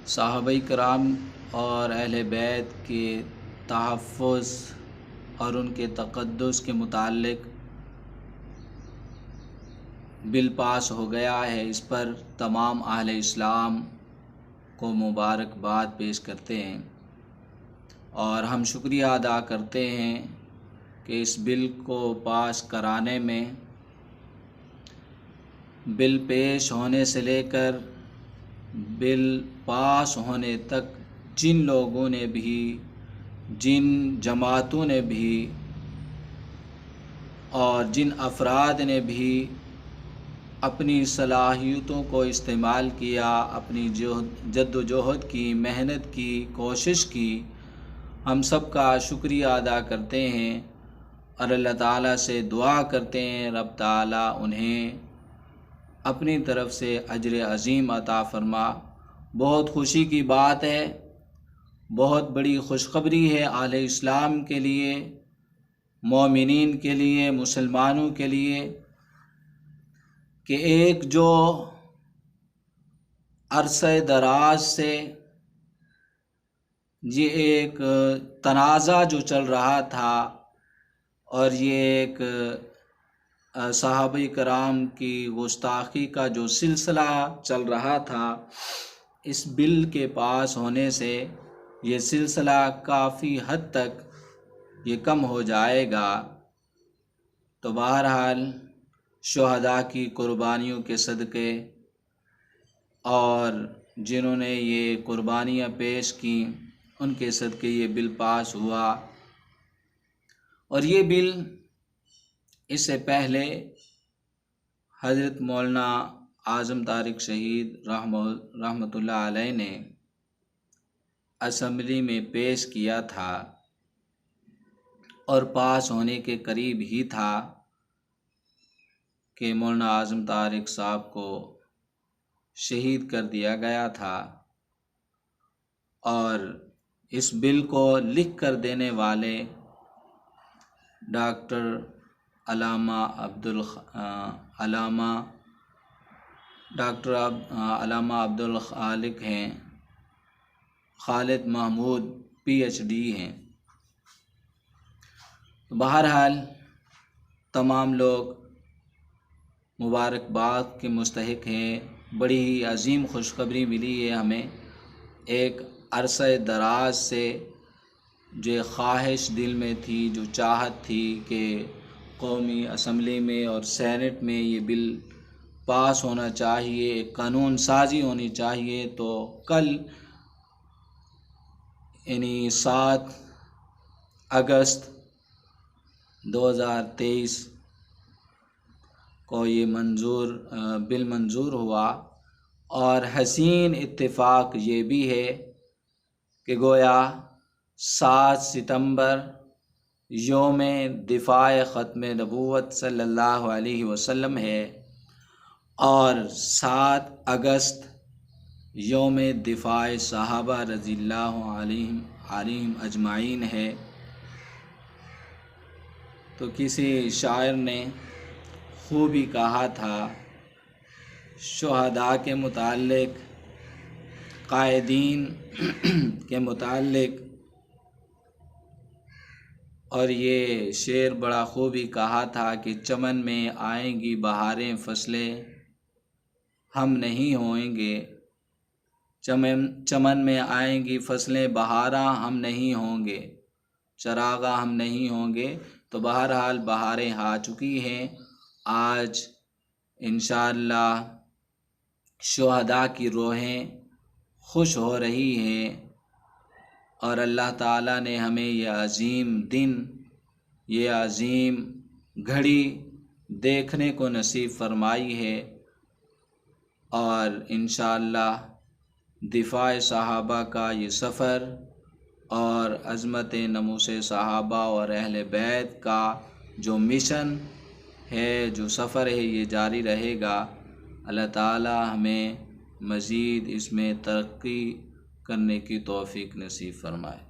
صحابہ کرام اور اہل بیت کے تحفظ اور ان کے تقدس کے متعلق بل پاس ہو گیا ہے۔ اس پر تمام اہل اسلام کو مبارکباد پیش کرتے ہیں اور ہم شکریہ ادا کرتے ہیں کہ اس بل کو پاس کرانے میں بل پیش ہونے سے لے کر بل پاس ہونے تک جن لوگوں نے بھی، جن جماعتوں نے بھی اور جن افراد نے بھی اپنی صلاحیتوں کو استعمال کیا، اپنی جد و جہد کی، محنت کی، کوشش کی، ہم سب کا شکریہ ادا کرتے ہیں اور اللہ تعالیٰ سے دعا کرتے ہیں رب تعالیٰ انہیں اپنی طرف سے اجر عظیم عطا فرما۔ بہت خوشی کی بات ہے، بہت بڑی خوشخبری ہے اہل اسلام کے لیے، مومنین کے لیے، مسلمانوں کے لیے، کہ ایک جو عرصہ دراز سے یہ ایک تنازع جو چل رہا تھا اور یہ ایک صحابہ کرام کی گستاخی کا جو سلسلہ چل رہا تھا، اس بل کے پاس ہونے سے یہ سلسلہ کافی حد تک یہ کم ہو جائے گا۔ تو بہرحال شہداء کی قربانیوں کے صدقے اور جنہوں نے یہ قربانیاں پیش کیں ان کے صدقے یہ بل پاس ہوا۔ اور یہ بل اس سے پہلے حضرت مولانا اعظم طارق شہید رحمۃ اللہ علیہ نے اسمبلی میں پیش کیا تھا اور پاس ہونے کے قریب ہی تھا کہ مولانا اعظم طارق صاحب کو شہید کر دیا گیا تھا۔ اور اس بل کو لکھ کر دینے والے ڈاکٹر علامہ عبدالخالق ہیں، خالد محمود PhD ہیں۔ بہرحال تمام لوگ مبارکباد کے مستحق ہیں۔ بڑی ہی عظیم خوشخبری ملی ہے ہمیں، ایک عرصہ دراز سے جو خواہش دل میں تھی، جو چاہت تھی کہ قومی اسمبلی میں اور سینٹ میں یہ بل پاس ہونا چاہیے، ایک قانون سازی ہونی چاہیے، تو کل یعنی 7 اگست 2023 کو یہ بل منظور ہوا۔ اور حسین اتفاق یہ بھی ہے کہ گویا 7 ستمبر یوم دفاع ختم نبوت صلی اللہ علیہ وسلم ہے اور 7 اگست یوم دفاع صحابہ رضی اللہ علیہم اجمعین ہے۔ تو کسی شاعر نے خوب ہی کہا تھا شہداء کے متعلق، قائدین کے متعلق، اور یہ شعر بڑا خوب ہی کہا تھا کہ چمن میں آئیں گی بہاریں فصلیں ہم نہیں ہوئیں گے، چمن میں آئیں گی فصلیں بہاراں ہم نہیں ہوں گے، چراغاں ہم نہیں ہوں گے۔ تو بہرحال بہاریں آ چکی ہیں، آج انشاءاللہ شہداء کی روحیں خوش ہو رہی ہیں اور اللہ تعالیٰ نے ہمیں یہ عظیم دن، یہ عظیم گھڑی دیکھنے کو نصیب فرمائی ہے۔ اور انشاءاللہ دفاع صحابہ کا یہ سفر اور عظمت نموس صحابہ اور اہل بیت کا جو مشن ہے، جو سفر ہے، یہ جاری رہے گا۔ اللہ تعالی ہمیں مزید اس میں ترقی کرنے کی توفیق نصیب فرمائے۔